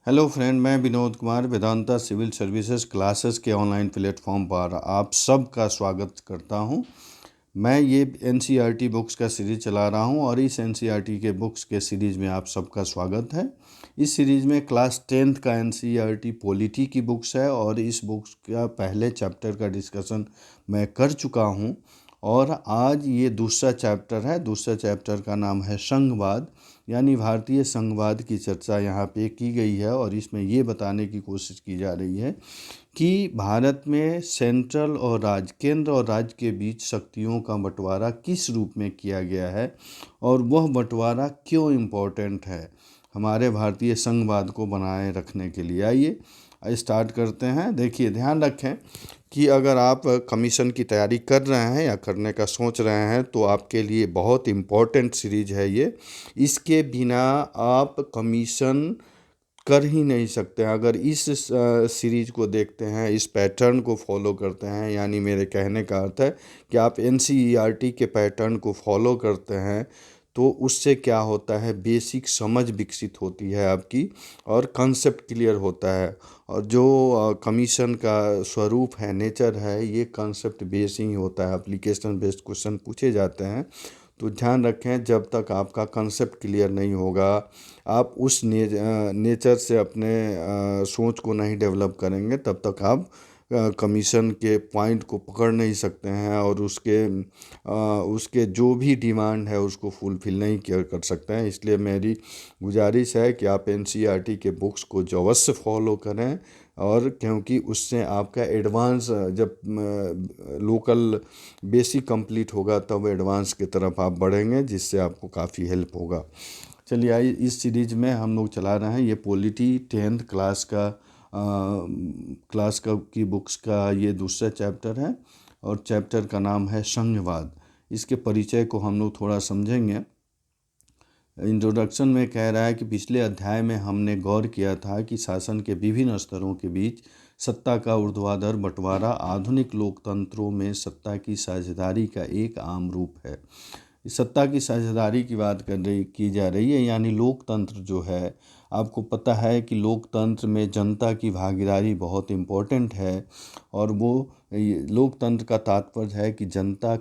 Hello friend, मैं Vinod Kumar Vedanta civil services classes के online platform पर आप सबका स्वागत करता हूं। मैं ये एनसीईआरटी बुक्स का सीरीज़ चला रहा हूं और इस एनसीईआरटी के बुक्स के सीरीज़ में आप सबका स्वागत है। इस सीरीज़ में क्लास 10th का एनसीईआरटी पॉलिटी की बुक्स है और इस बुक्स का पहले चैप्टर का डिस्कशन मैं कर चुका हूं और आज ये दूसरा चैप्टर है। दूसरा चैप्टर का नाम है संघवाद, यानी भारतीय संघवाद की चर्चा यहाँ पे की गई है और इसमें ये बताने की कोशिश की जा रही है कि भारत में सेंट्रल और राज्य, केंद्र और राज्य के बीच शक्तियों का बंटवारा किस रूप में किया गया है और वह बंटवारा क्यों इम्पोर्टेंट है हमारे भारतीय संघवाद को बनाए रखने के लिए। आइए स्टार्ट करते हैं। देखिए, ध्यान रखें कि अगर आप कमीशन की तैयारी कर रहे हैं या करने का सोच रहे हैं तो आपके लिए बहुत इम्पोर्टेंट सीरीज है ये। इसके बिना आप कमीशन कर ही नहीं सकते। अगर इस सीरीज को देखते हैं, इस पैटर्न को फॉलो करते हैं, यानी मेरे कहने का अर्थ है कि आप एनसीईआरटी के पैटर्न को फॉलो करते हैं तो उससे क्या होता है, बेसिक समझ विकसित होती है आपकी और कंसेप्ट क्लियर होता है। और जो कमीशन का स्वरूप है, नेचर है, ये कंसेप्ट बेस ही होता है। एप्लीकेशन बेस्ड क्वेश्चन पूछे जाते हैं तो ध्यान रखें, जब तक आपका कंसेप्ट क्लियर नहीं होगा आप उस नेचर से अपने सोच को नहीं डेवलप करेंगे, तब तक आप कमीशन के पॉइंट को पकड़ नहीं सकते हैं और उसके जो भी डिमांड है उसको फुलफ़िल नहीं कर सकते हैं। इसलिए मेरी गुजारिश है कि आप एनसीईआरटी के बुक्स को जो अवश्य फॉलो करें, और क्योंकि उससे आपका एडवांस, जब लोकल बेसिक कंप्लीट होगा तब एडवांस की तरफ आप बढ़ेंगे, जिससे आपको काफ़ी हेल्प होगा। चलिए, आइए इस सीरीज में हम लोग चला रहे हैं ये पॉलिटी 10th क्लास का की बुक्स का ये दूसरा चैप्टर है और चैप्टर का नाम है संघवाद। इसके परिचय को हम लोग थोड़ा समझेंगे। इंट्रोडक्शन में कह रहा है कि पिछले अध्याय में हमने गौर किया था कि शासन के विभिन्न स्तरों के बीच सत्ता का ऊर्ध्वाधर बंटवारा आधुनिक लोकतंत्रों में सत्ता की साझेदारी का एक आम रूप है। सत्ता की साझेदारी की बात की जा रही है, यानी लोकतंत्र जो है, आपको पता है कि लोकतंत्र में जनता की भागीदारी बहुत इम्पोर्टेंट है। और वो लोकतंत्र का तात्पर्य है कि जनता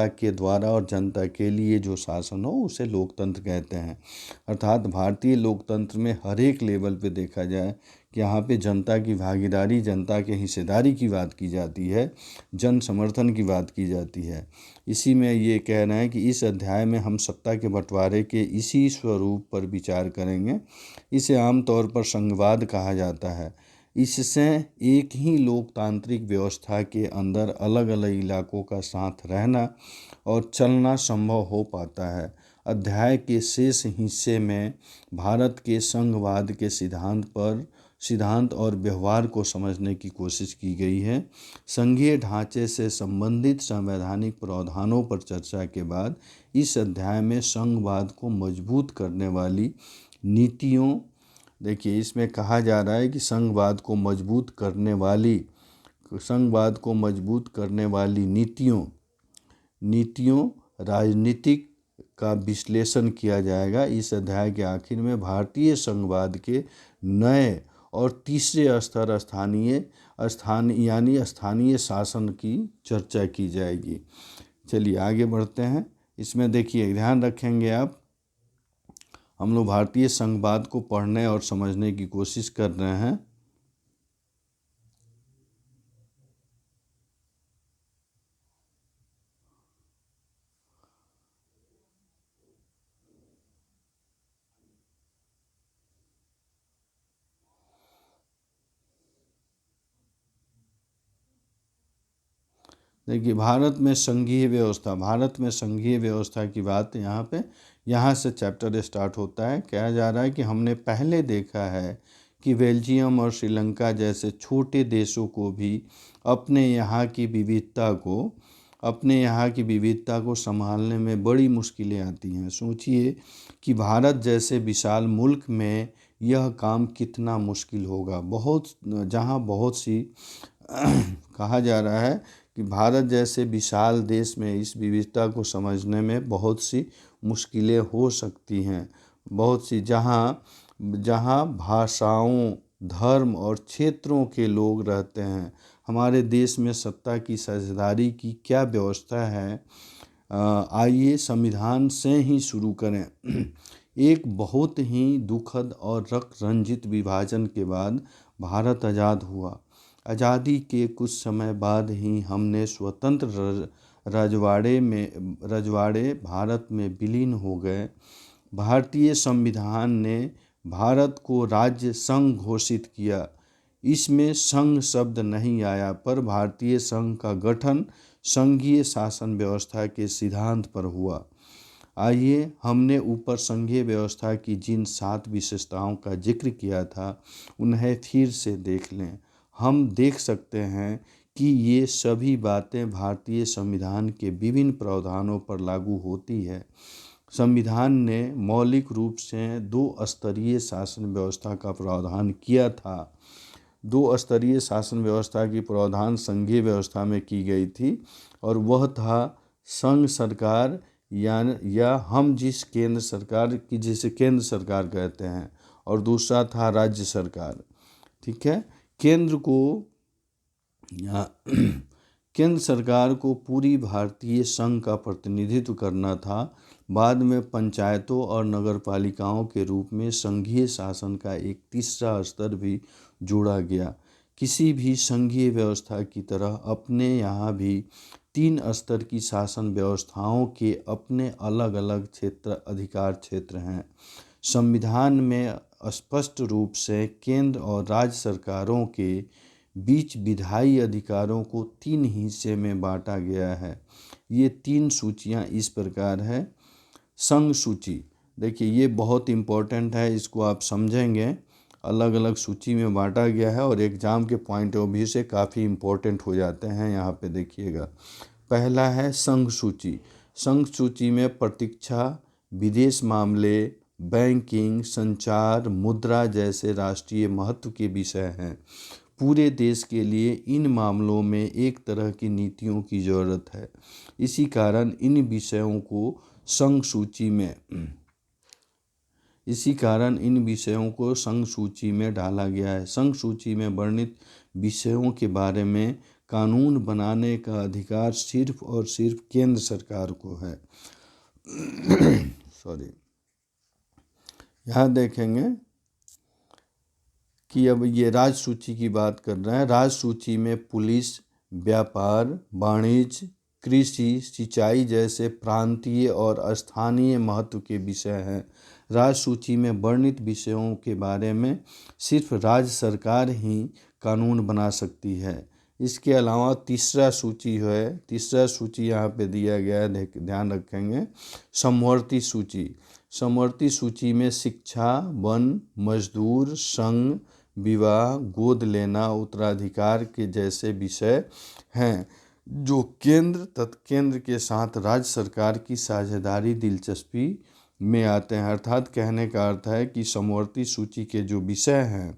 के द्वारा और जनता के लिए जो शासन हो उसे लोकतंत्र कहते हैं। अर्थात भारतीय लोकतंत्र में हर एक लेवल पे देखा जाए कि यहाँ पे जनता की भागीदारी, जनता के हिस्सेदारी की बात की जाती है, जन समर्थन की बात की जाती है। इसी में ये कहना है कि इस अध्याय में हम सत्ता के बंटवारे के इसी स्वरूप पर विचार करेंगे। इसे आमतौर पर संघवाद कहा जाता है। इससे एक ही लोकतांत्रिक व्यवस्था के अंदर अलग अलग इलाकों का साथ रहना और चलना संभव हो पाता है। अध्याय के शेष हिस्से में भारत के संघवाद के सिद्धांत और व्यवहार को समझने की कोशिश की गई है। संघीय ढांचे से संबंधित संवैधानिक प्रावधानों पर चर्चा के बाद इस अध्याय में संघवाद को मजबूत करने वाली नीतियों, देखिए इसमें कहा जा रहा है कि संघवाद को मजबूत करने वाली नीतियों राजनीतिक का विश्लेषण किया जाएगा। इस अध्याय के आखिर में भारतीय संघवाद के नए और तीसरे स्तर स्थानीय शासन की चर्चा की जाएगी। चलिए आगे बढ़ते हैं। इसमें देखिए, ध्यान रखेंगे आप, हम लोग भारतीय संघवाद को पढ़ने और समझने की कोशिश कर रहे हैं। देखिए, भारत में संघीय व्यवस्था की बात यहाँ से चैप्टर स्टार्ट होता है। कहा जा रहा है कि हमने पहले देखा है कि बेल्जियम और श्रीलंका जैसे छोटे देशों को भी अपने यहाँ की विविधता को संभालने में बड़ी मुश्किलें आती हैं। सोचिए कि भारत जैसे विशाल मुल्क में यह काम कितना मुश्किल होगा। बहुत सी कहा जा रहा है कि भारत जैसे विशाल देश में इस विविधता को समझने में बहुत सी मुश्किलें हो सकती हैं। बहुत सी, जहाँ जहाँ भाषाओं, धर्म और क्षेत्रों के लोग रहते हैं। हमारे देश में सत्ता की साझेदारी की क्या व्यवस्था है, आइए संविधान से ही शुरू करें। एक बहुत ही दुखद और रक्त रंजित विभाजन के बाद भारत आज़ाद हुआ। आज़ादी के कुछ समय बाद ही हमने स्वतंत्र रजवाड़े भारत में विलीन हो गए। भारतीय संविधान ने भारत को राज्य संघ घोषित किया। इसमें संघ शब्द नहीं आया, पर भारतीय संघ का गठन संघीय शासन व्यवस्था के सिद्धांत पर हुआ। आइए, हमने ऊपर संघीय व्यवस्था की जिन 7 विशेषताओं का जिक्र किया था उन्हें फिर से देख लें। हम देख सकते हैं कि ये सभी बातें भारतीय संविधान के विभिन्न प्रावधानों पर लागू होती है। संविधान ने मौलिक रूप से 2 स्तरीय शासन व्यवस्था का प्रावधान किया था। 2 स्तरीय शासन व्यवस्था की प्रावधान संघीय व्यवस्था में की गई थी, और वह था संघ सरकार या हम जिस केंद्र सरकार की जिसे केंद्र सरकार कहते हैं, और दूसरा था राज्य सरकार। ठीक है, केंद्र सरकार को पूरी भारतीय संघ का प्रतिनिधित्व करना था। बाद में पंचायतों और नगरपालिकाओं के रूप में संघीय शासन का एक तीसरा स्तर भी जोड़ा गया। किसी भी संघीय व्यवस्था की तरह अपने यहाँ भी 3 स्तर की शासन व्यवस्थाओं के अपने अलग अलग अधिकार क्षेत्र हैं। संविधान में स्पष्ट रूप से केंद्र और राज्य सरकारों के बीच विधायी अधिकारों को 3 हिस्से में बांटा गया है। ये 3 सूचियाँ इस प्रकार है। संघ सूची, देखिए ये बहुत इम्पोर्टेंट है, इसको आप समझेंगे। अलग अलग सूची में बांटा गया है और एग्ज़ाम के पॉइंट ऑफ व्यू से काफ़ी इम्पोर्टेंट हो जाते हैं। यहाँ पे देखिएगा, पहला है संघ सूची। संघ सूची में प्रतीक्षा, विदेश मामले, बैंकिंग, संचार, मुद्रा जैसे राष्ट्रीय महत्व के विषय हैं। पूरे देश के लिए इन मामलों में एक तरह की नीतियों की ज़रूरत है। इसी कारण इन विषयों को संघ सूची में डाला गया है। संघ सूची में वर्णित विषयों के बारे में कानून बनाने का अधिकार सिर्फ और सिर्फ केंद्र सरकार को है। यहाँ देखेंगे कि अब ये राज्य सूची की बात कर रहे हैं। राज्य सूची में पुलिस, व्यापार, वाणिज्य, कृषि, सिंचाई जैसे प्रांतीय और स्थानीय महत्व के विषय हैं। राज्य सूची में वर्णित विषयों के बारे में सिर्फ राज्य सरकार ही कानून बना सकती है। इसके अलावा तीसरा सूची यहाँ पे दिया गया है, ध्यान रखेंगे। समवर्ती सूची में शिक्षा, वन, मजदूर, संघ, विवाह, गोद लेना, उत्तराधिकार के जैसे विषय हैं, जो केंद्र के साथ राज्य सरकार की साझेदारी दिलचस्पी में आते हैं। अर्थात कहने का अर्थ है कि समवर्ती सूची के जो विषय हैं,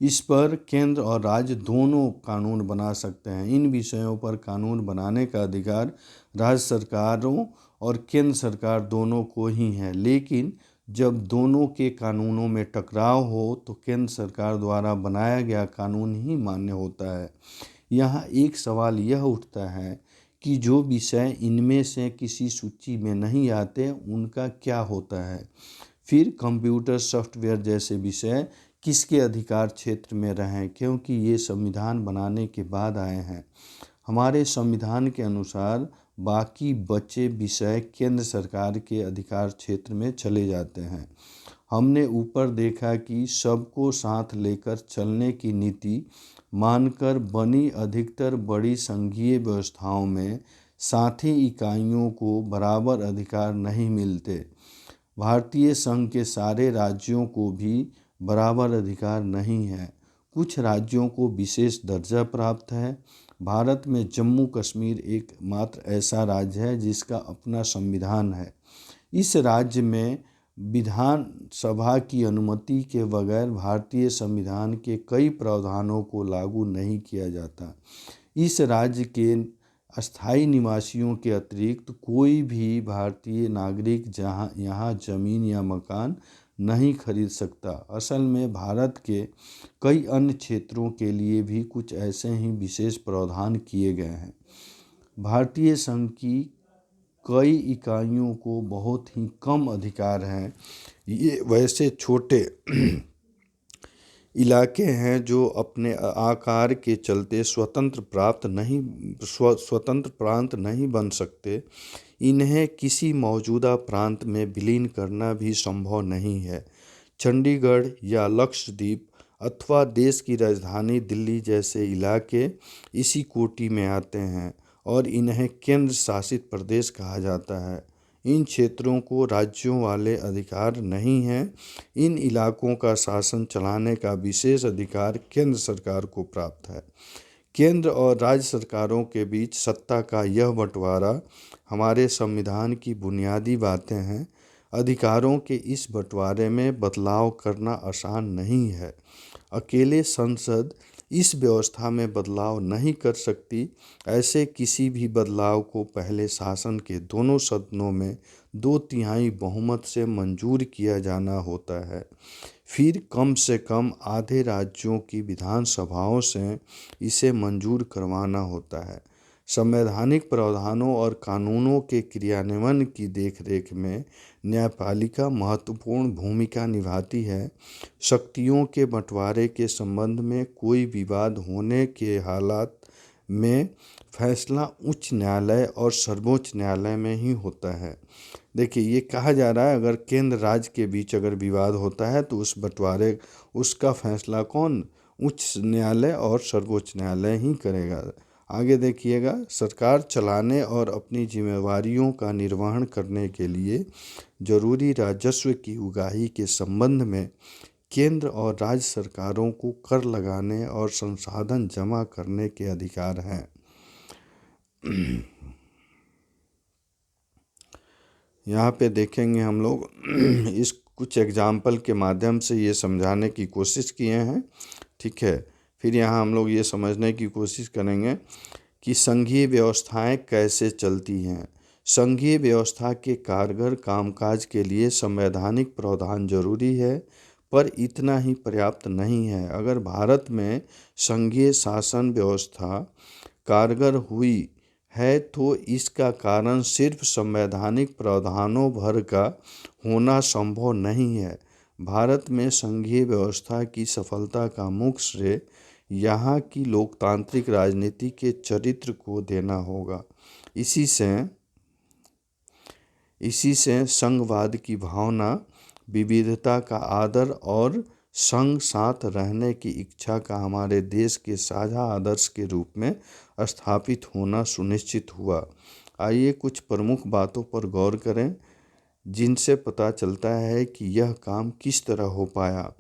इस पर केंद्र और राज्य दोनों कानून बना सकते हैं। इन विषयों पर कानून बनाने का अधिकार राज्य सरकारों और केंद्र सरकार दोनों को ही है, लेकिन जब दोनों के कानूनों में टकराव हो तो केंद्र सरकार द्वारा बनाया गया कानून ही मान्य होता है। यहाँ एक सवाल यह उठता है कि जो विषय इनमें से किसी सूची में नहीं आते उनका क्या होता है। फिर कंप्यूटर सॉफ्टवेयर जैसे विषय किसके अधिकार क्षेत्र में रहें, क्योंकि ये संविधान बनाने के बाद आए हैं। हमारे संविधान के अनुसार बाकी बचे विषय केंद्र सरकार के अधिकार क्षेत्र में चले जाते हैं। हमने ऊपर देखा कि सबको साथ लेकर चलने की नीति मानकर बनी अधिकतर बड़ी संघीय व्यवस्थाओं में साथी इकाइयों को बराबर अधिकार नहीं मिलते। भारतीय संघ के सारे राज्यों को भी बराबर अधिकार नहीं है। कुछ राज्यों को विशेष दर्जा प्राप्त है। भारत में जम्मू कश्मीर एकमात्र ऐसा राज्य है जिसका अपना संविधान है। इस राज्य में विधानसभा की अनुमति के बगैर भारतीय संविधान के कई प्रावधानों को लागू नहीं किया जाता। इस राज्य के अस्थायी निवासियों के अतिरिक्त कोई भी भारतीय नागरिक यहाँ ज़मीन या मकान नहीं खरीद सकता। असल में भारत के कई अन्य क्षेत्रों के लिए भी कुछ ऐसे ही विशेष प्रावधान किए गए हैं। भारतीय संघ की कई इकाइयों को बहुत ही कम अधिकार हैं। ये वैसे छोटे इलाके हैं जो अपने आकार के चलते स्वतंत्र प्रांत नहीं बन सकते। इन्हें किसी मौजूदा प्रांत में विलीन करना भी संभव नहीं है। चंडीगढ़ या लक्षद्वीप अथवा देश की राजधानी दिल्ली जैसे इलाके इसी कोटि में आते हैं और इन्हें केंद्र शासित प्रदेश कहा जाता है। इन क्षेत्रों को राज्यों वाले अधिकार नहीं हैं। इन इलाकों का शासन चलाने का विशेष अधिकार केंद्र सरकार को प्राप्त है। केंद्र और राज्य सरकारों के बीच सत्ता का यह बंटवारा हमारे संविधान की बुनियादी बातें हैं। अधिकारों के इस बंटवारे में बदलाव करना आसान नहीं है। अकेले संसद इस व्यवस्था में बदलाव नहीं कर सकती। ऐसे किसी भी बदलाव को पहले शासन के दोनों सदनों में 2/3 बहुमत से मंजूर किया जाना होता है। फिर कम से कम आधे राज्यों की विधानसभाओं से इसे मंजूर करवाना होता है। संवैधानिक प्रावधानों और कानूनों के क्रियान्वयन की देखरेख में न्यायपालिका महत्वपूर्ण भूमिका निभाती है। शक्तियों के बंटवारे के संबंध में कोई विवाद होने के हालात में फैसला उच्च न्यायालय और सर्वोच्च न्यायालय में ही होता है। देखिए, ये कहा जा रहा है अगर केंद्र राज्य के बीच अगर विवाद होता है तो उस बंटवारे उसका फैसला कौन, उच्च न्यायालय और सर्वोच्च न्यायालय ही करेगा। आगे देखिएगा, सरकार चलाने और अपनी जिम्मेवारियों का निर्वहन करने के लिए जरूरी राजस्व की उगाही के संबंध में केंद्र और राज्य सरकारों को कर लगाने और संसाधन जमा करने के अधिकार हैं। यहाँ पे देखेंगे हम लोग इस कुछ एग्जाम्पल के माध्यम से ये समझाने की कोशिश किए हैं। ठीक है, फिर यहाँ हम लोग ये समझने की कोशिश करेंगे कि संघीय व्यवस्थाएं कैसे चलती हैं। संघीय व्यवस्था के कारगर कामकाज के लिए संवैधानिक प्रावधान जरूरी है, पर इतना ही पर्याप्त नहीं है। अगर भारत में संघीय शासन व्यवस्था कारगर हुई है तो इसका कारण सिर्फ संवैधानिक प्रावधानों भर का होना संभव नहीं है। भारत में संघीय व्यवस्था की सफलता का मुख्य श्रेय यहाँ की लोकतांत्रिक राजनीति के चरित्र को देना होगा। इसी से संघवाद की भावना, विविधता का आदर और संघ साथ रहने की इच्छा का हमारे देश के साझा आदर्श के रूप में स्थापित होना सुनिश्चित हुआ। आइए कुछ प्रमुख बातों पर गौर करें जिनसे पता चलता है कि यह काम किस तरह हो पाया।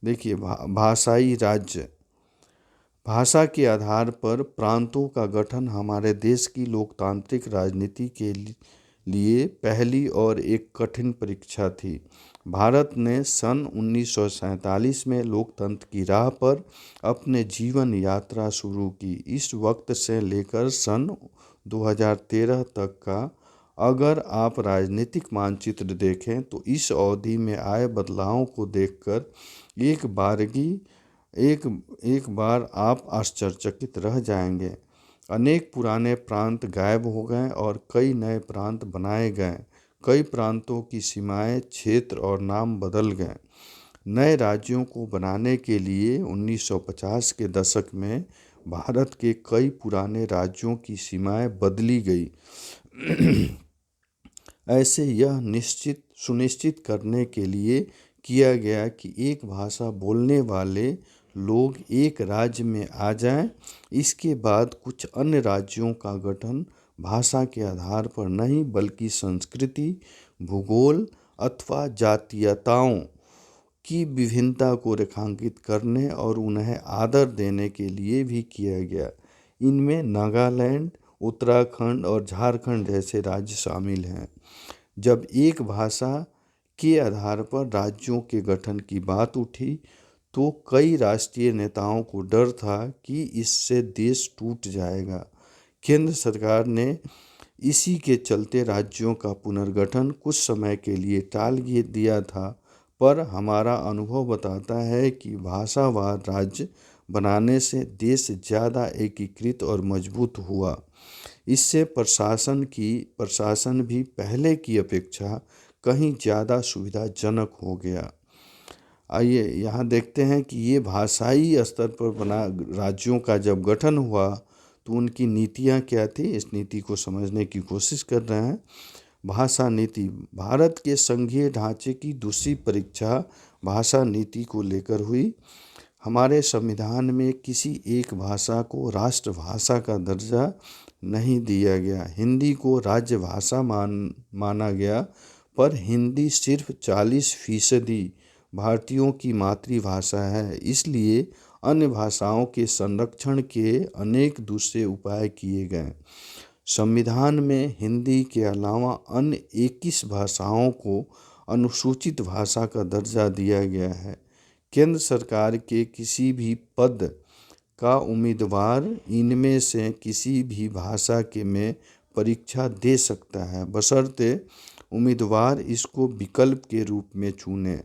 देखिए, भाषाई राज्य। भाषा के आधार पर प्रांतों का गठन हमारे देश की लोकतांत्रिक राजनीति के लिए पहली और एक कठिन परीक्षा थी। भारत ने सन 1947 में लोकतंत्र की राह पर अपने जीवन यात्रा शुरू की। इस वक्त से लेकर सन 2013 तक का अगर आप राजनीतिक मानचित्र देखें तो इस अवधि में आए बदलावों को देखकर एक बार आप आश्चर्यचकित रह जाएंगे। अनेक पुराने प्रांत गायब हो गए और कई नए प्रांत बनाए गए। कई प्रांतों की सीमाएं, क्षेत्र और नाम बदल गए। नए राज्यों को बनाने के लिए 1950 के दशक में भारत के कई पुराने राज्यों की सीमाएं बदली गई। ऐसे यह सुनिश्चित करने के लिए किया गया कि एक भाषा बोलने वाले लोग एक राज्य में आ जाएं। इसके बाद कुछ अन्य राज्यों का गठन भाषा के आधार पर नहीं बल्कि संस्कृति, भूगोल अथवा जातीयताओं की विभिन्नता को रेखांकित करने और उन्हें आदर देने के लिए भी किया गया। इनमें नागालैंड, उत्तराखंड और झारखंड जैसे राज्य शामिल हैं। जब एक भाषा के आधार पर राज्यों के गठन की बात उठी तो कई राष्ट्रीय नेताओं को डर था कि इससे देश टूट जाएगा। केंद्र सरकार ने इसी के चलते राज्यों का पुनर्गठन कुछ समय के लिए टाल दिया था, पर हमारा अनुभव बताता है कि भाषावार राज्य बनाने से देश ज़्यादा एकीकृत और मजबूत हुआ। इससे प्रशासन भी पहले की अपेक्षा कहीं ज़्यादा सुविधाजनक हो गया। आइए यहाँ देखते हैं कि ये भाषाई स्तर पर बना राज्यों का जब गठन हुआ तो उनकी नीतियाँ क्या थी, इस नीति को समझने की कोशिश कर रहे हैं। भाषा नीति भारत के संघीय ढांचे की दूसरी परीक्षा भाषा नीति को लेकर हुई। हमारे संविधान में किसी एक भाषा को राष्ट्रभाषा का दर्जा नहीं दिया गया। हिंदी को राज्य भाषा माना गया, पर हिंदी सिर्फ 40% भारतीयों की मातृभाषा है। इसलिए अन्य भाषाओं के संरक्षण के अनेक दूसरे उपाय किए गए। संविधान में हिंदी के अलावा अन्य 21 भाषाओं को अनुसूचित भाषा का दर्जा दिया गया है। केंद्र सरकार के किसी भी पद का उम्मीदवार इनमें से किसी भी भाषा के में परीक्षा दे सकता है, बशर्ते उम्मीदवार इसको विकल्प के रूप में चुने।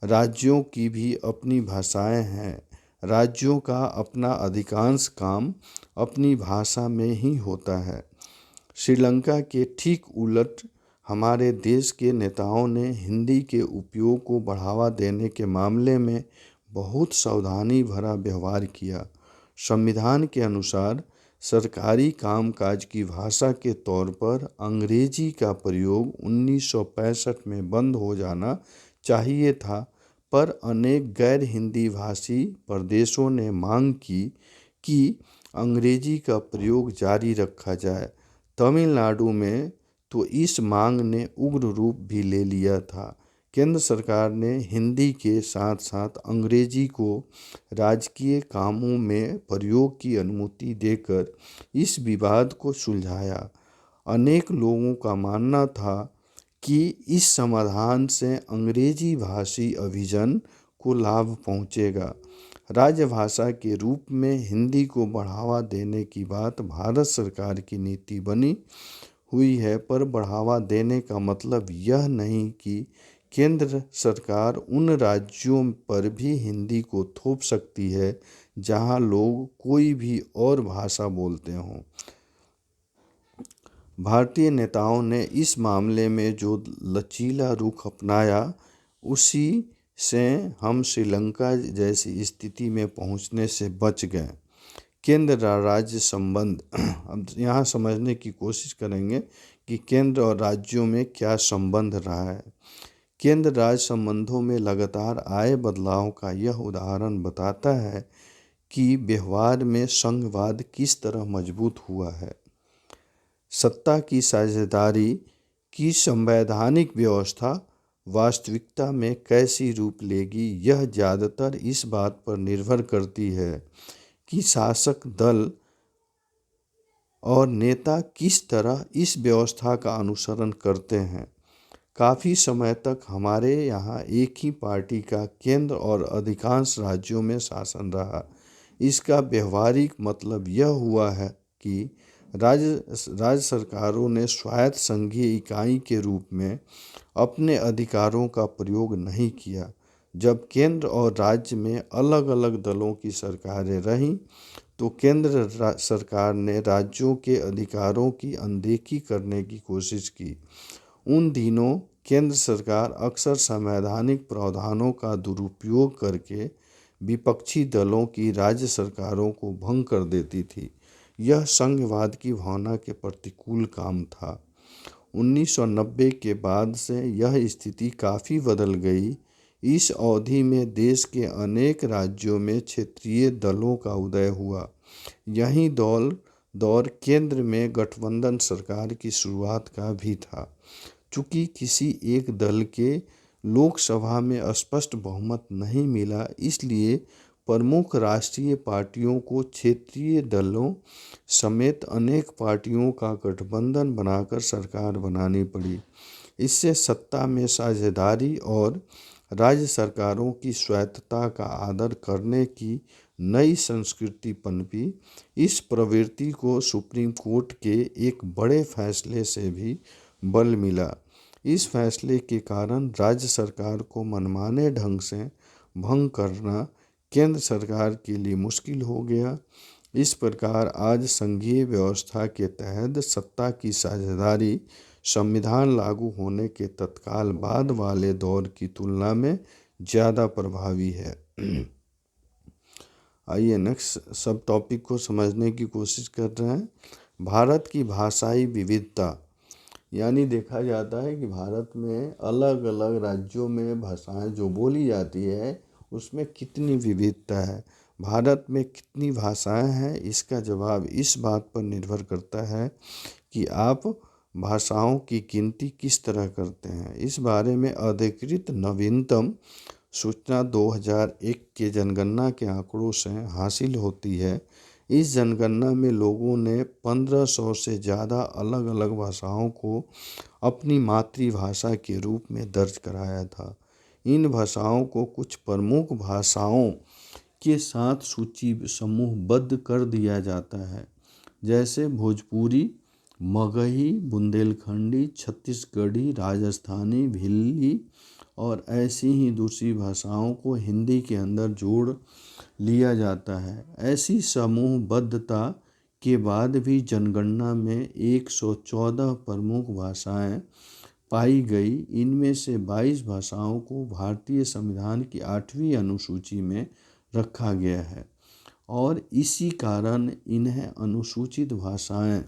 राज्यों की भी अपनी भाषाएं हैं। राज्यों का अपना अधिकांश काम अपनी भाषा में ही होता है। श्रीलंका के ठीक उलट हमारे देश के नेताओं ने हिंदी के उपयोग को बढ़ावा देने के मामले में बहुत सावधानी भरा व्यवहार किया। संविधान के अनुसार सरकारी कामकाज की भाषा के तौर पर अंग्रेजी का प्रयोग 1965 में बंद हो जाना चाहिए था, पर अनेक गैर हिंदी भाषी प्रदेशों ने मांग की कि अंग्रेजी का प्रयोग जारी रखा जाए। तमिलनाडु में तो इस मांग ने उग्र रूप भी ले लिया था। केंद्र सरकार ने हिंदी के साथ साथ अंग्रेजी को राजकीय कामों में प्रयोग की अनुमति देकर इस विवाद को सुलझाया। अनेक लोगों का मानना था कि इस समाधान से अंग्रेजी भाषी अभिजन को लाभ पहुंचेगा। राजभाषा के रूप में हिंदी को बढ़ावा देने की बात भारत सरकार की नीति बनी हुई है, पर बढ़ावा देने का मतलब यह नहीं कि केंद्र सरकार उन राज्यों पर भी हिंदी को थोप सकती है जहां लोग कोई भी और भाषा बोलते हों। भारतीय नेताओं ने इस मामले में जो लचीला रुख अपनाया, उसी से हम श्रीलंका जैसी स्थिति में पहुंचने से बच गए। केंद्र राज्य संबंध अब यहाँ समझने की कोशिश करेंगे कि केंद्र और राज्यों में क्या संबंध रहा है। केंद्र राज्य संबंधों में लगातार आए बदलाव का यह उदाहरण बताता है कि व्यवहार में संघवाद किस तरह मजबूत हुआ है। सत्ता की साझेदारी की संवैधानिक व्यवस्था वास्तविकता में कैसी रूप लेगी, यह ज़्यादातर इस बात पर निर्भर करती है कि शासक दल और नेता किस तरह इस व्यवस्था का अनुसरण करते हैं। काफ़ी समय तक हमारे यहाँ एक ही पार्टी का केंद्र और अधिकांश राज्यों में शासन रहा। इसका व्यवहारिक मतलब यह हुआ है कि राज्य सरकारों ने स्वायत्त संघीय इकाई के रूप में अपने अधिकारों का प्रयोग नहीं किया। जब केंद्र और राज्य में अलग अलग दलों की सरकारें रहीं, तो केंद्र सरकार ने राज्यों के अधिकारों की अनदेखी करने की कोशिश की। उन दिनों केंद्र सरकार अक्सर संवैधानिक प्रावधानों का दुरुपयोग करके विपक्षी दलों की राज्य सरकारों को भंग कर देती थी। यह संघवाद की भावना के प्रतिकूल काम था। 1990 के बाद से यह स्थिति काफ़ी बदल गई। इस अवधि में देश के अनेक राज्यों में क्षेत्रीय दलों का उदय हुआ। यही दौर केंद्र में गठबंधन सरकार की शुरुआत का भी था। चूँकि किसी एक दल के लोकसभा में स्पष्ट बहुमत नहीं मिला, इसलिए प्रमुख राष्ट्रीय पार्टियों को क्षेत्रीय दलों समेत अनेक पार्टियों का गठबंधन बनाकर सरकार बनानी पड़ी। इससे सत्ता में साझेदारी और राज्य सरकारों की स्वायत्तता का आदर करने की नई संस्कृति पनपी। इस प्रवृत्ति को सुप्रीम कोर्ट के एक बड़े फैसले से भी बल मिला। इस फैसले के कारण राज्य सरकार को मनमाने ढंग से भंग करना केंद्र सरकार के लिए मुश्किल हो गया। इस प्रकार आज संघीय व्यवस्था के तहत सत्ता की साझेदारी संविधान लागू होने के तत्काल बाद वाले दौर की तुलना में ज़्यादा प्रभावी है। आइए नेक्स्ट सब टॉपिक को समझने की कोशिश कर रहे हैं। भारत की भाषाई विविधता, यानी देखा जाता है कि भारत में अलग अलग राज्यों में भाषाएं जो बोली जाती है उसमें कितनी विविधता है, भारत में कितनी भाषाएं हैं, इसका जवाब इस बात पर निर्भर करता है कि आप भाषाओं की गिनती किस तरह करते हैं। इस बारे में अधिकृत नवीनतम सूचना 2001 के जनगणना के आंकड़ों से हासिल होती है। इस जनगणना में लोगों ने 1500 से ज़्यादा अलग अलग भाषाओं को अपनी मातृभाषा के रूप में दर्ज कराया था। इन भाषाओं को कुछ प्रमुख भाषाओं के साथ सूची समूहबद्ध कर दिया जाता है, जैसे भोजपुरी, मगही, बुंदेलखंडी, छत्तीसगढ़ी, राजस्थानी, भिल्ली और ऐसी ही दूसरी भाषाओं को हिंदी के अंदर जोड़ लिया जाता है। ऐसी समूहबद्धता के बाद भी जनगणना में 114 प्रमुख भाषाएं पाई गई। इनमें से 22 भाषाओं को भारतीय संविधान की 8वीं अनुसूची में रखा गया है और इसी कारण इन्हें अनुसूचित भाषाएं,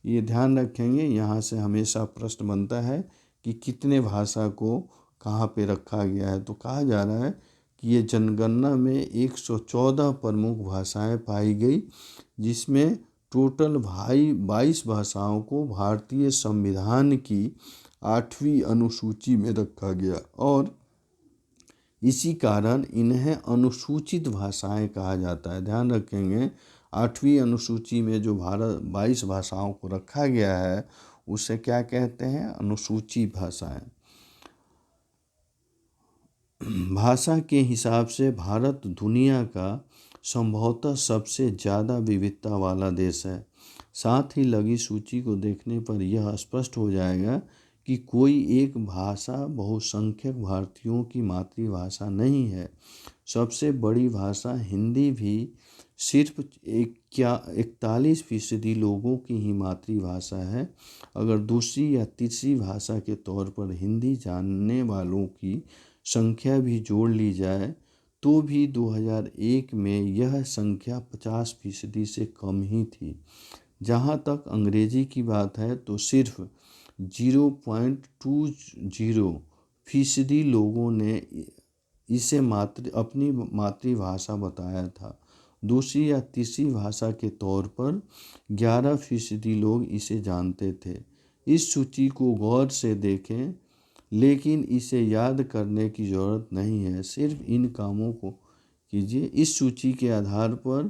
ये ध्यान रखेंगे, यहाँ से हमेशा प्रश्न बनता है कि कितने भाषा को कहाँ पे रखा गया है। तो कहा जा रहा है कि ये जनगणना में 114 प्रमुख भाषाएं पाई गई, जिसमें टोटल 22 भाषाओं को भारतीय संविधान की 8वीं अनुसूची में रखा गया और इसी कारण इन्हें अनुसूचित भाषाएं कहा जाता है। ध्यान रखेंगे, 8वीं अनुसूची में जो 22 भाषाओं को रखा गया है उसे क्या कहते हैं? अनुसूचित भाषाएं। भाषा के हिसाब से भारत दुनिया का संभवतः सबसे ज़्यादा विविधता वाला देश है। साथ ही लगी सूची को देखने पर यह स्पष्ट हो जाएगा कि कोई एक भाषा बहुसंख्यक भारतीयों की मातृभाषा नहीं है। सबसे बड़ी भाषा हिंदी भी सिर्फ 41% लोगों की ही मातृभाषा है। अगर दूसरी या तीसरी भाषा के तौर पर हिंदी जानने वालों की संख्या भी जोड़ ली जाए तो भी 2001 में यह संख्या 50% से कम ही थी। जहाँ तक अंग्रेजी की बात है तो सिर्फ 0.20% लोगों ने इसे अपनी मातृभाषा बताया था। दूसरी या तीसरी भाषा के तौर पर 11% लोग इसे जानते थे। इस सूची को गौर से देखें, लेकिन इसे याद करने की ज़रूरत नहीं है, सिर्फ इन कामों को कीजिए। इस सूची के आधार पर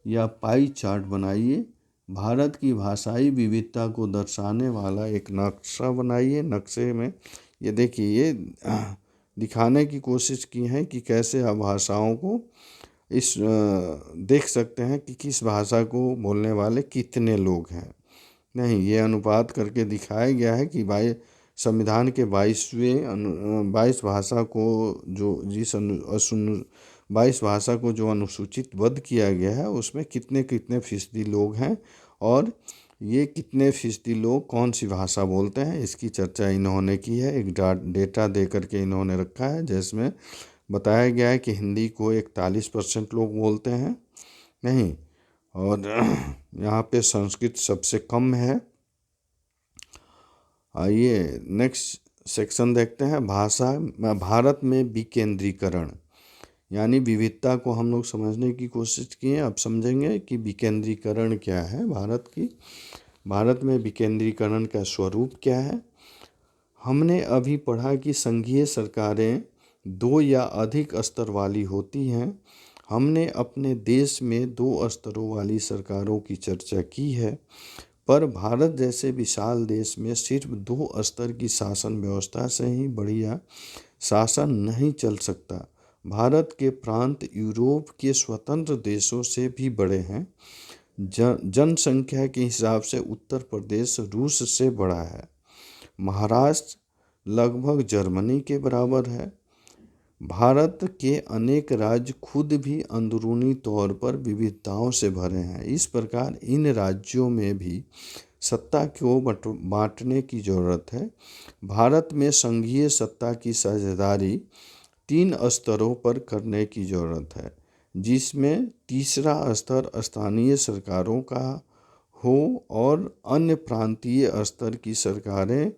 या पाई चार्ट बनाइए, भारत की भाषाई विविधता को दर्शाने वाला एक नक्शा बनाइए। नक्शे में ये देखिए, ये दिखाने की कोशिश की है कि कैसे आप भाषाओं को देख सकते हैं कि किस भाषा को बोलने वाले कितने लोग हैं। नहीं, ये अनुपात करके दिखाया गया है कि संविधान के 22 भाषा को जो 22 भाषा को जो अनुसूचित बद्ध किया गया है उसमें कितने कितने फीसदी लोग हैं और ये कितने फीसदी लोग कौन सी भाषा बोलते हैं, इसकी चर्चा इन्होंने की है। एक डेटा दे करके इन्होंने रखा है जिसमें बताया गया है कि हिंदी को 41% लोग बोलते हैं, नहीं, और यहाँ पे संस्कृत सबसे कम है। आइए नेक्स्ट सेक्शन देखते हैं, भारत में विकेंद्रीकरण, यानी विविधता को हम लोग समझने की कोशिश किए। अब समझेंगे कि विकेंद्रीकरण क्या है भारत में विकेंद्रीकरण का स्वरूप क्या है। हमने अभी पढ़ा कि संघीय सरकारें 2 या अधिक स्तर वाली होती हैं। हमने अपने देश में 2 स्तरों वाली सरकारों की चर्चा की है, पर भारत जैसे विशाल देश में सिर्फ 2 स्तर की शासन व्यवस्था से ही बढ़िया शासन नहीं चल सकता। भारत के प्रांत यूरोप के स्वतंत्र देशों से भी बड़े हैं। जनसंख्या के हिसाब से उत्तर प्रदेश रूस से बड़ा है। महाराष्ट्र लगभग जर्मनी के बराबर है। भारत के अनेक राज्य खुद भी अंदरूनी तौर पर विविधताओं से भरे हैं। इस प्रकार इन राज्यों में भी सत्ता को बांटने की जरूरत है। भारत में संघीय सत्ता की साझेदारी 3 स्तरों पर करने की जरूरत है, जिसमें तीसरा स्तर स्थानीय सरकारों का हो और अन्य प्रांतीय स्तर की सरकारें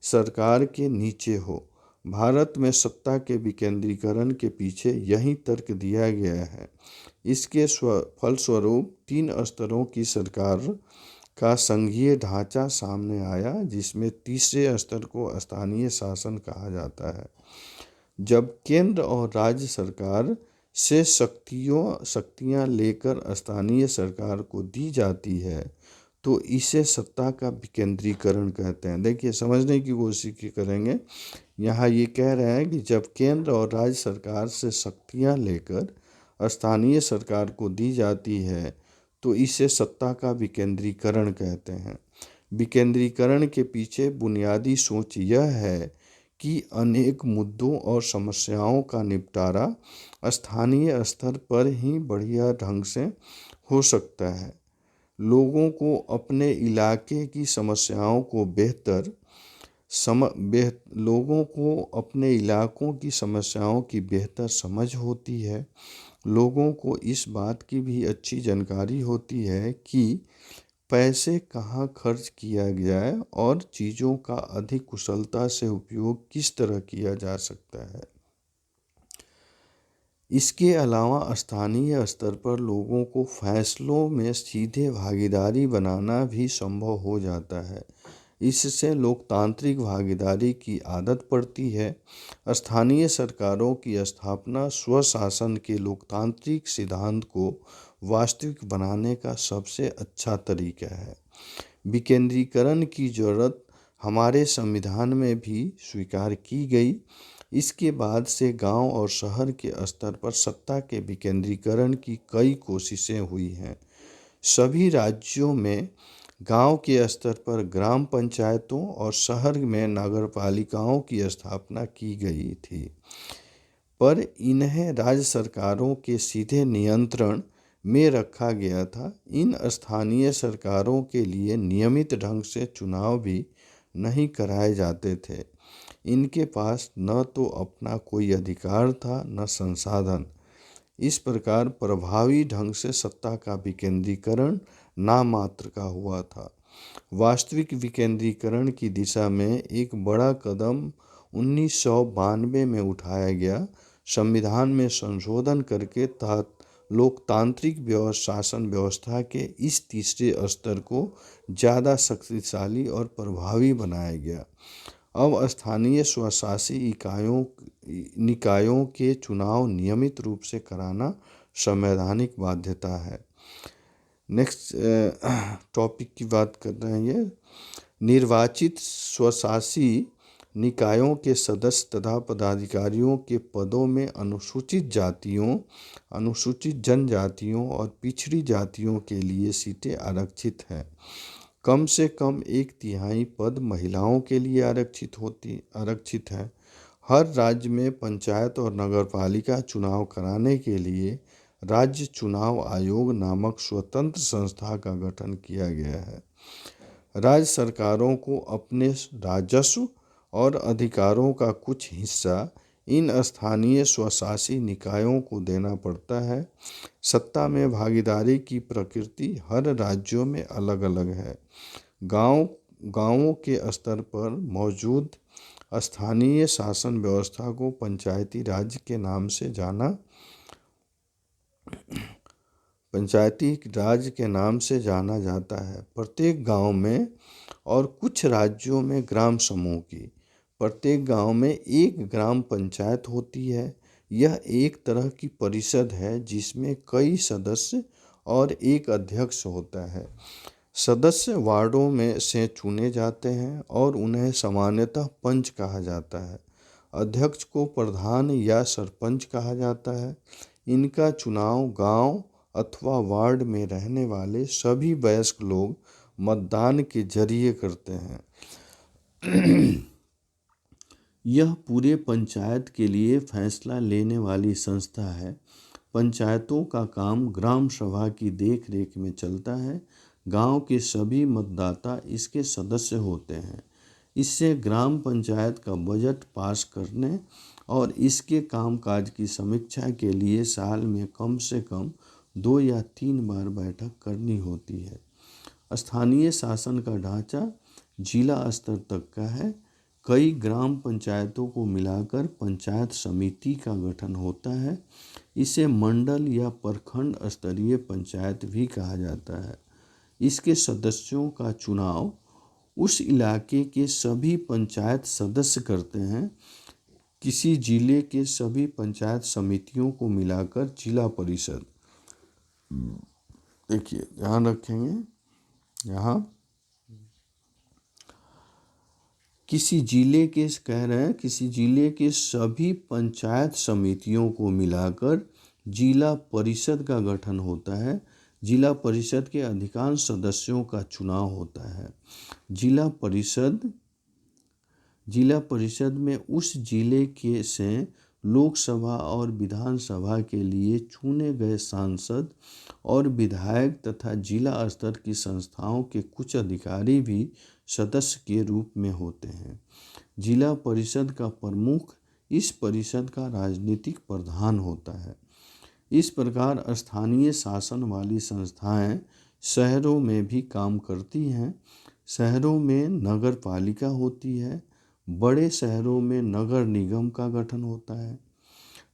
सरकार के नीचे हो। भारत में सत्ता के विकेंद्रीकरण के पीछे यही तर्क दिया गया है। इसके फलस्वरूप 3 स्तरों की सरकार का संघीय ढांचा सामने आया, जिसमें तीसरे स्तर को स्थानीय शासन कहा जाता है। जब केंद्र और राज्य सरकार से शक्तियां लेकर स्थानीय सरकार को दी जाती है तो इसे सत्ता का विकेंद्रीकरण कहते हैं। देखिए, समझने की कोशिश करेंगे। यहाँ ये कह रहे हैं कि जब केंद्र और राज्य सरकार से शक्तियां लेकर स्थानीय सरकार को दी जाती है तो इसे सत्ता का विकेंद्रीकरण कहते हैं। विकेंद्रीकरण के पीछे बुनियादी सोच यह है कि अनेक मुद्दों और समस्याओं का निपटारा स्थानीय स्तर पर ही बढ़िया ढंग से हो सकता है। लोगों को अपने इलाके की समस्याओं को लोगों को अपने इलाकों की समस्याओं की बेहतर समझ होती है। लोगों को इस बात की भी अच्छी जानकारी होती है कि पैसे कहाँ खर्च किया जाए और चीज़ों का अधिक कुशलता से उपयोग किस तरह किया जा सकता है। इसके अलावा स्थानीय स्तर पर लोगों को फैसलों में सीधे भागीदारी बनाना भी संभव हो जाता है। इससे लोकतांत्रिक भागीदारी की आदत पड़ती है। स्थानीय सरकारों की स्थापना स्वशासन के लोकतांत्रिक सिद्धांत को वास्तविक बनाने का सबसे अच्छा तरीका है। विकेंद्रीकरण की जरूरत हमारे संविधान में भी स्वीकार की गई। इसके बाद से गांव और शहर के स्तर पर सत्ता के विकेंद्रीकरण की कई कोशिशें हुई हैं। सभी राज्यों में गांव के स्तर पर ग्राम पंचायतों और शहर में नगरपालिकाओं की स्थापना की गई थी, पर इन्हें राज्य सरकारों के सीधे नियंत्रण में रखा गया था। इन स्थानीय सरकारों के लिए नियमित ढंग से चुनाव भी नहीं कराए जाते थे। इनके पास न तो अपना कोई अधिकार था न संसाधन। इस प्रकार प्रभावी ढंग से सत्ता का विकेंद्रीकरण नामात्र का हुआ था। वास्तविक विकेंद्रीकरण की दिशा में एक बड़ा कदम 1992 में उठाया गया। संविधान में संशोधन करके तहत लोकतांत्रिक शासन व्यवस्था के इस तीसरे स्तर को ज़्यादा शक्तिशाली और प्रभावी बनाया गया। अब स्थानीय स्वशासी निकायों के चुनाव नियमित रूप से कराना संवैधानिक बाध्यता है। नेक्स्ट टॉपिक की बात कर रहे हैं। ये निर्वाचित स्वशासी निकायों के सदस्य तथा पदाधिकारियों के पदों में अनुसूचित जातियों, अनुसूचित जनजातियों और पिछड़ी जातियों के लिए सीटें आरक्षित हैं। कम से कम 1/3 पद महिलाओं के लिए आरक्षित है। हर राज्य में पंचायत और नगरपालिका चुनाव कराने के लिए राज्य चुनाव आयोग नामक स्वतंत्र संस्था का गठन किया गया है। राज्य सरकारों को अपने राजस्व और अधिकारों का कुछ हिस्सा इन स्थानीय स्वशासी निकायों को देना पड़ता है। सत्ता भागीदारी की प्रकृति हर राज्यों में अलग अलग है। गांवों के स्तर पर मौजूद स्थानीय शासन व्यवस्था को पंचायती राज के नाम से जाना जाता है। प्रत्येक गांव में और कुछ राज्यों में ग्राम समूह की प्रत्येक गांव में एक ग्राम पंचायत होती है। यह एक तरह की परिषद है जिसमें कई सदस्य और एक अध्यक्ष होता है। सदस्य वार्डों में से चुने जाते हैं और उन्हें सामान्यतः पंच कहा जाता है। अध्यक्ष को प्रधान या सरपंच कहा जाता है। इनका चुनाव गांव अथवा वार्ड में रहने वाले सभी वयस्क लोग मतदान के जरिए करते हैं। यह पूरे पंचायत के लिए फैसला लेने वाली संस्था है। पंचायतों का काम ग्राम सभा की देख रेख में चलता है। गांव के सभी मतदाता इसके सदस्य होते हैं। इससे ग्राम पंचायत का बजट पास करने और इसके कामकाज की समीक्षा के लिए साल में कम से कम 2 या 3 बार बैठक करनी होती है। स्थानीय शासन का ढांचा जिला स्तर तक का है। कई ग्राम पंचायतों को मिलाकर पंचायत समिति का गठन होता है। इसे मंडल या प्रखंड स्तरीय पंचायत भी कहा जाता है। इसके सदस्यों का चुनाव उस इलाके के सभी पंचायत सदस्य करते हैं। किसी जिले के सभी पंचायत समितियों को मिलाकर जिला परिषद, देखिए ध्यान रखेंगे यहाँ किसी जिले के सभी पंचायत समितियों को मिलाकर जिला परिषद का गठन होता है। जिला परिषद के अधिकांश सदस्यों का चुनाव होता है। जिला परिषद में उस जिले के से लोकसभा और विधानसभा के लिए चुने गए सांसद और विधायक तथा जिला स्तर की संस्थाओं के कुछ अधिकारी भी सदस्य के रूप में होते हैं। जिला परिषद का प्रमुख इस परिषद का राजनीतिक प्रधान होता है। इस प्रकार स्थानीय शासन वाली संस्थाएं शहरों में भी काम करती हैं। शहरों में नगर पालिका होती है। बड़े शहरों में नगर निगम का गठन होता है।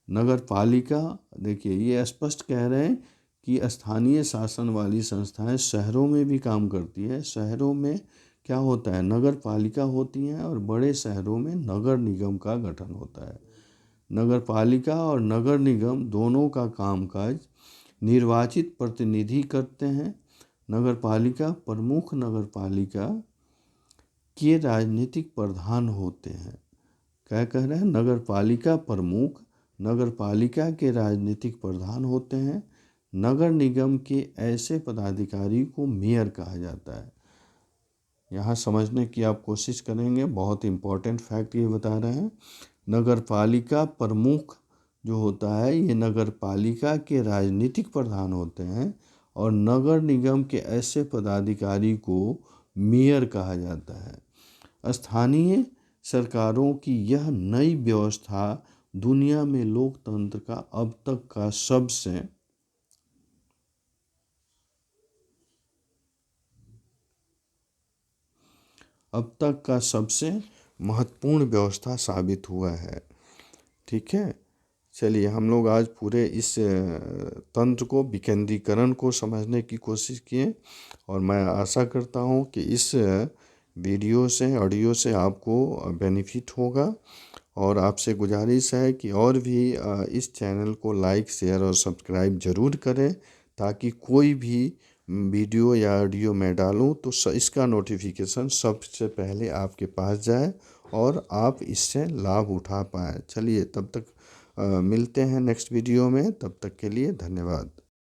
नगर पालिका, देखिए ये स्पष्ट कह रहे हैं कि स्थानीय शासन वाली संस्थाएं शहरों में भी काम करती है। शहरों में क्या होता है, नगर पालिका होती हैं और बड़े शहरों में नगर निगम का गठन होता है। नगर पालिका और नगर निगम दोनों का कामकाज निर्वाचित प्रतिनिधि करते हैं। नगर पालिका प्रमुख नगर पालिका के राजनीतिक प्रधान होते हैं। क्या कह रहे हैं, नगर पालिका प्रमुख नगर पालिका के राजनीतिक प्रधान होते हैं। नगर निगम के ऐसे पदाधिकारी को मेयर कहा जाता है। यहाँ समझने की आप कोशिश करेंगे, बहुत इम्पोर्टेंट फैक्ट ये बता रहे हैं। नगर पालिका प्रमुख जो होता है ये नगर पालिका के राजनीतिक प्रधान होते हैं और नगर निगम के ऐसे पदाधिकारी को मेयर कहा जाता है। स्थानीय सरकारों की यह नई व्यवस्था दुनिया में लोकतंत्र का अब तक का सबसे महत्वपूर्ण व्यवस्था साबित हुआ है। ठीक है, चलिए हम लोग आज पूरे इस तंत्र को, विकेंद्रीकरण को समझने की कोशिश किए और मैं आशा करता हूँ कि इस वीडियो से, ऑडियो से आपको बेनिफिट होगा। और आपसे गुजारिश है कि और भी इस चैनल को लाइक, शेयर और सब्सक्राइब ज़रूर करें ताकि कोई भी वीडियो या ऑडियो मैं डालूं तो इसका नोटिफिकेशन सबसे पहले आपके पास जाए और आप इससे लाभ उठा पाएँ। चलिए तब तक मिलते हैं नेक्स्ट वीडियो में। तब तक के लिए धन्यवाद।